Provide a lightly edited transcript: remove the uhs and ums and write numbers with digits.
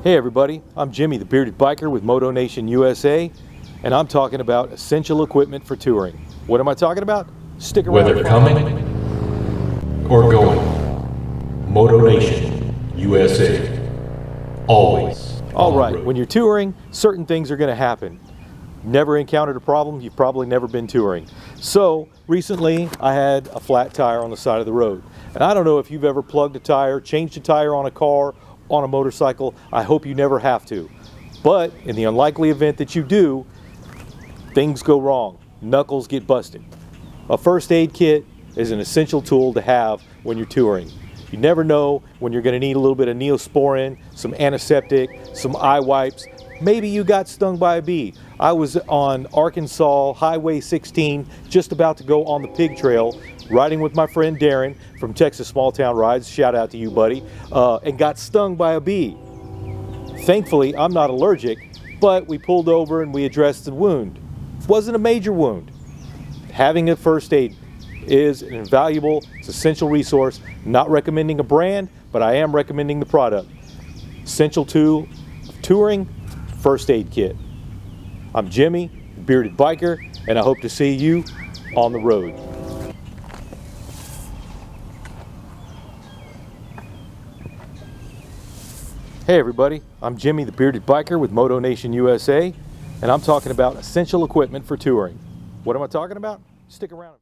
Hey everybody, I'm Jimmy the Bearded Biker with Moto Nation USA, and I'm talking about essential equipment for touring. What am I talking about? Stick around. Whether coming or going, Moto Nation USA, always. All right, when you're touring, certain things are going to happen. Never encountered a problem, you've probably never been touring. So recently I had a flat tire on the side of the road. And I don't know if you've ever plugged a tire, changed a tire on a car, on a motorcycle. I hope you never have to. But in the unlikely event that you do, things go wrong. Knuckles get busted. A first aid kit is an essential tool to have when you're touring. You never know when you're going to need a little bit of Neosporin, some antiseptic, some eye wipes. Maybe you got stung by a bee. I was on Arkansas Highway 16, just about to go on the pig trail, riding with my friend Darren from Texas Small Town Rides, shout out to you buddy, and got stung by a bee. Thankfully, I'm not allergic, but we pulled over and we addressed the wound. It wasn't a major wound. Having a first aid is an invaluable, it's an essential resource. Not recommending a brand, but I am recommending the product. Essential tool of touring, first aid kit. I'm Jimmy, the Bearded Biker, and I hope to see you on the road. Hey everybody, I'm Jimmy the Bearded Biker with Moto Nation USA, and I'm talking about essential equipment for touring. What am I talking about? Stick around.